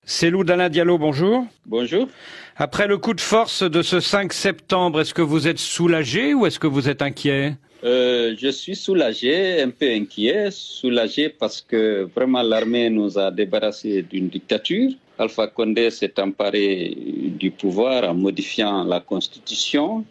Cellou Dalein Diallo, bonjour. Bonjour. Après le coup de force de ce 5 septembre, est-ce que vous êtes soulagé ou est-ce que vous êtes inquiet? Je suis soulagé, un peu inquiet, soulagé parce que vraiment l'armée nous a débarrassés d'une dictature. Alpha Condé s'est emparé du pouvoir en modifiant la constitution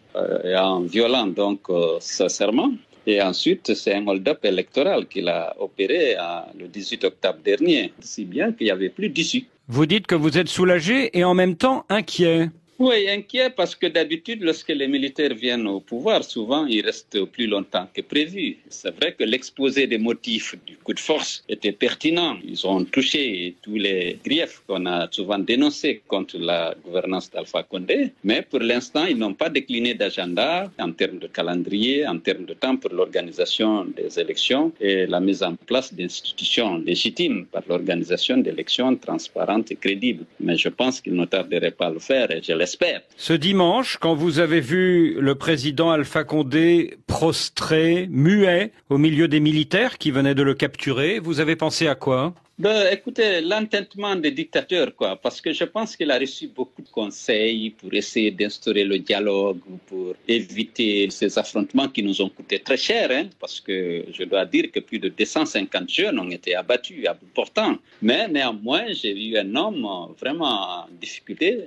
et en violant donc sa serment. Et ensuite, c'est un hold-up électoral qu'il a opéré le 18 octobre dernier, si bien qu'il n'y avait plus d'issue. Vous dites que vous êtes soulagé et en même temps inquiet. Oui, inquiet parce que d'habitude, lorsque les militaires viennent au pouvoir, souvent ils restent plus longtemps que prévu. C'est vrai que l'exposé des motifs du coup de force était pertinent. Ils ont touché tous les griefs qu'on a souvent dénoncés contre la gouvernance d'Alpha Condé, mais pour l'instant, ils n'ont pas décliné d'agenda en termes de calendrier, en termes de temps pour l'organisation des élections et la mise en place d'institutions légitimes par l'organisation d'élections transparentes et crédibles. Mais je pense qu'ils ne tarderaient pas à le faire et je l'espère. Ce dimanche, quand vous avez vu le président Alpha Condé prostré, muet, au milieu des militaires qui venaient de le capturer, vous avez pensé à quoi? Écoutez, l'entêtement des dictateurs, quoi, parce que je pense qu'il a reçu beaucoup de conseils pour essayer d'instaurer le dialogue, pour éviter ces affrontements qui nous ont coûté très cher, hein, parce que je dois dire que plus de 250 jeunes ont été abattus à bout portant. Mais néanmoins, j'ai vu un homme vraiment en difficulté.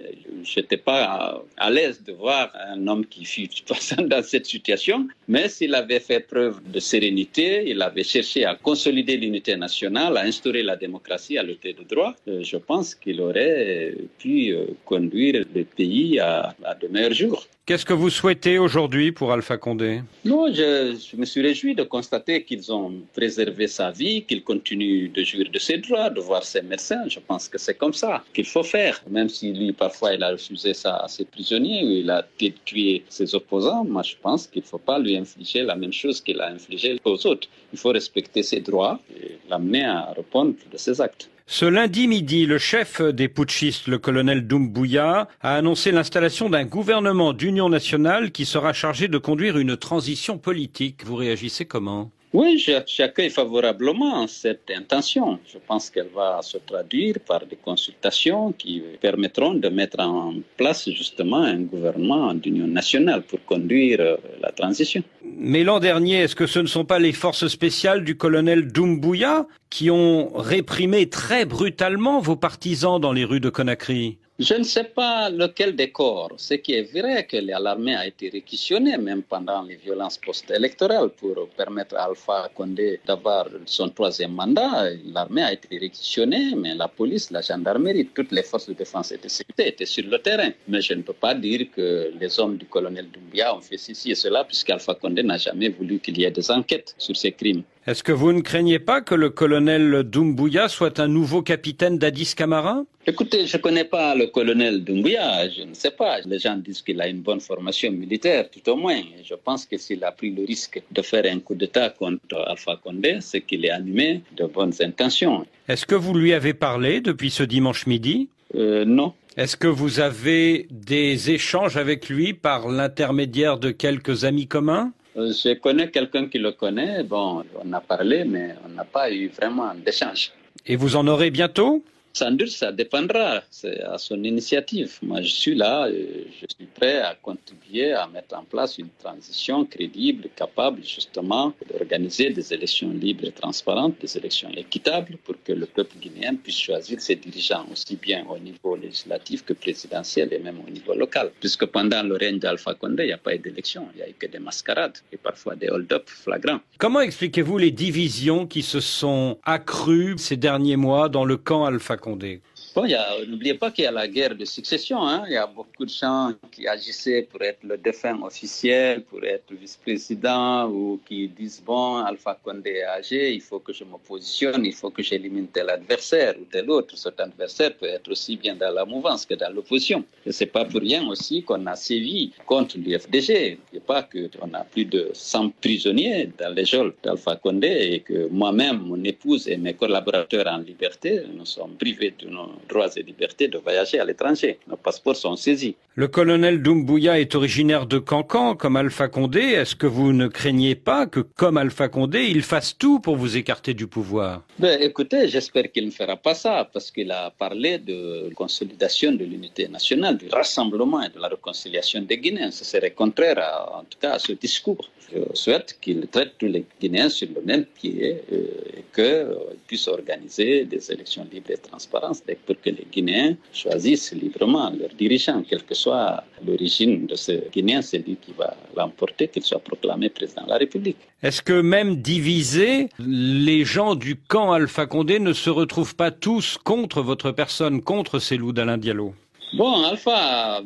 Je n'étais pas à l'aise de voir un homme qui fut dans cette situation, mais s'il avait fait preuve de sérénité, il avait cherché à consolider l'unité nationale, à instaurer la démocratie à l'état de droit, je pense qu'il aurait pu conduire le pays à de meilleurs jours. Qu'est-ce que vous souhaitez aujourd'hui pour Alpha Condé? Non, je me suis réjoui de constater qu'ils ont préservé sa vie, qu'il continue de jouir de ses droits, de voir ses médecins. Je pense que c'est comme ça qu'il faut faire. Même si lui, parfois, il a refusé ça à ses prisonniers ou il a tué ses opposants, moi, je pense qu'il ne faut pas lui infliger la même chose qu'il a infligé aux autres. Il faut respecter ses droits et l'amener à répondre de ses actes. Ce lundi midi, le chef des putschistes, le colonel Doumbouya, a annoncé l'installation d'un gouvernement d'union nationale qui sera chargé de conduire une transition politique. Vous réagissez comment? Oui, j'accueille favorablement cette intention. Je pense qu'elle va se traduire par des consultations qui permettront de mettre en place justement un gouvernement d'union nationale pour conduire la transition. Mais l'an dernier, est-ce que ce ne sont pas les forces spéciales du colonel Doumbouya qui ont réprimé très brutalement vos partisans dans les rues de Conakry? Je ne sais pas lequel des corps. Ce qui est vrai que l'armée a été réquisitionnée, même pendant les violences post-électorales, pour permettre à Alpha Condé d'avoir son troisième mandat. L'armée a été réquisitionnée, mais la police, la gendarmerie, toutes les forces de défense et de sécurité étaient sur le terrain. Mais je ne peux pas dire que les hommes du colonel Doumbouya ont fait ceci et cela, puisqu'Alpha Condé n'a jamais voulu qu'il y ait des enquêtes sur ces crimes. Est-ce que vous ne craignez pas que le colonel Doumbouya soit un nouveau capitaine d'Addis Camara? Écoutez, je ne connais pas le colonel Doumbouya, je ne sais pas. Les gens disent qu'il a une bonne formation militaire, tout au moins. Je pense que s'il a pris le risque de faire un coup d'État contre Alpha Condé, c'est qu'il est animé de bonnes intentions. Est-ce que vous lui avez parlé depuis ce dimanche midi? Non. Est-ce que vous avez des échanges avec lui par l'intermédiaire de quelques amis communs? Je connais quelqu'un qui le connaît. Bon, on a parlé, mais on n'a pas eu vraiment d'échange. Et vous en aurez bientôt? Sans doute, ça dépendra. C'est à son initiative. Moi, je suis là, je suis prêt à contribuer à mettre en place une transition crédible, capable justement d'organiser des élections libres et transparentes, des élections équitables pour que le peuple guinéen puisse choisir ses dirigeants aussi bien au niveau législatif que présidentiel et même au niveau local. Puisque pendant le règne d'Alpha Condé, il n'y a pas eu d'élection, il n'y a eu que des mascarades et parfois des hold-up flagrants. Comment expliquez-vous les divisions qui se sont accrues ces derniers mois dans le camp Alpha Condé? Bon, n'oubliez pas qu'il y a la guerre de succession. Hein. Il y a beaucoup de gens qui agissaient pour être le défunt officiel, pour être vice-président, ou qui disent, bon, Alpha Condé est âgé, il faut que je me positionne, il faut que j'élimine tel adversaire ou tel autre. Cet adversaire peut être aussi bien dans la mouvance que dans l'opposition. Et ce n'est pas pour rien aussi qu'on a sévi contre l'UFDG. N'oubliez pas qu'on a plus de 100 prisonniers dans les geôles d'Alpha Condé et que moi-même, mon épouse et mes collaborateurs en liberté, nous sommes privés privés de nos droits et libertés de voyager à l'étranger. Nos passeports sont saisis. Le colonel Doumbouya est originaire de Cancan, comme Alpha Condé. Est-ce que vous ne craignez pas que, comme Alpha Condé, il fasse tout pour vous écarter du pouvoir? Écoutez, j'espère qu'il ne fera pas ça, parce qu'il a parlé de consolidation de l'unité nationale, du rassemblement et de la réconciliation des Guinéens. Ce serait contraire, en tout cas, à ce discours. Je souhaite qu'il traite tous les Guinéens sur le même pied et qu'ils puissent organiser des élections libres et transparentes pour que les Guinéens choisissent librement leurs dirigeants, quelle que soit l'origine de ce Guinéen, c'est lui qui va l'emporter, qu'il soit proclamé président de la République. Est-ce que même divisés, les gens du camp Alpha Condé ne se retrouvent pas tous contre votre personne, contre Cellou Dalein Diallo? Bon, Alpha a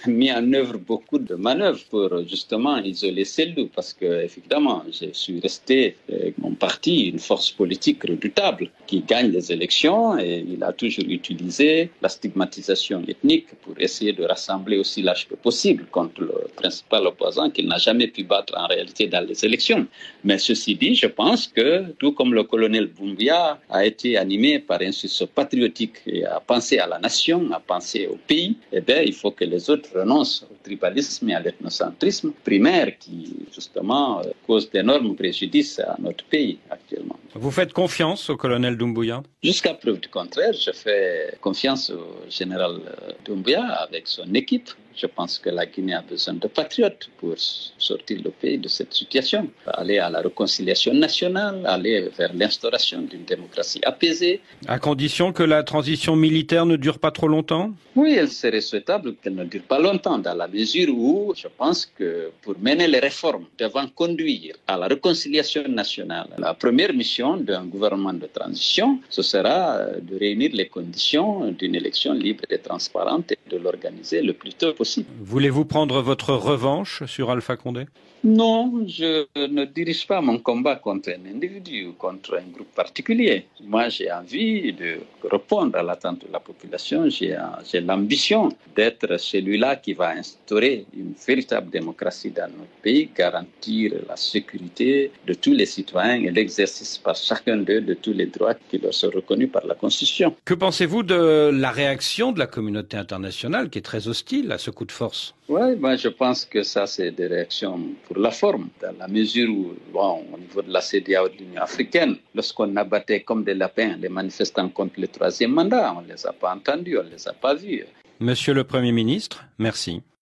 mis en œuvre beaucoup de manœuvres pour justement isoler Cellou, parce que évidemment, je suis resté avec mon parti une force politique redoutable qui gagne les élections, et il a toujours utilisé la stigmatisation ethnique pour essayer de rassembler aussi large que possible contre le principal opposant qu'il n'a jamais pu battre en réalité dans les élections. Mais ceci dit, je pense que tout comme le colonel Doumbouya a été animé par un sursaut patriotique et a pensé à la nation, a pensé au pays, eh bien, il faut que les autres renoncent au tribalisme et à l'ethnocentrisme primaire qui, justement, cause d'énormes préjudices à notre pays actuellement. Vous faites confiance au colonel Doumbouya? Jusqu'à preuve du contraire, je fais confiance au général Doumbouya avec son équipe. Je pense que la Guinée a besoin de patriotes pour sortir le pays de cette situation, aller à la réconciliation nationale, aller vers l'instauration d'une démocratie apaisée. À condition que la transition militaire ne dure pas trop longtemps? Oui, elle serait souhaitable qu'elle ne dure pas longtemps, dans la mesure où je pense que pour mener les réformes devant conduire à la réconciliation nationale, la première mission d'un gouvernement de transition, ce sera de réunir les conditions d'une élection libre et transparente et de l'organiser le plus tôt possible. Voulez-vous prendre votre revanche sur Alpha Condé? Non, je ne dirige pas mon combat contre un individu ou contre un groupe particulier. Moi, j'ai envie de répondre à l'attente de la population. J'ai l'ambition d'être celui-là qui va instaurer une véritable démocratie dans notre pays, garantir la sécurité de tous les citoyens et l'exercice par chacun d'eux de tous les droits qui leur sont reconnus par la Constitution. Que pensez-vous de la réaction de la communauté internationale qui est très hostile à ce coup de force? Oui, je pense que ça, c'est des réactions pour la forme, dans la mesure où, au niveau de la CEDEAO et de l'Union africaine, lorsqu'on abattait comme des lapins les manifestants contre le troisième mandat, on ne les a pas entendus, on ne les a pas vus. Monsieur le Premier ministre, merci.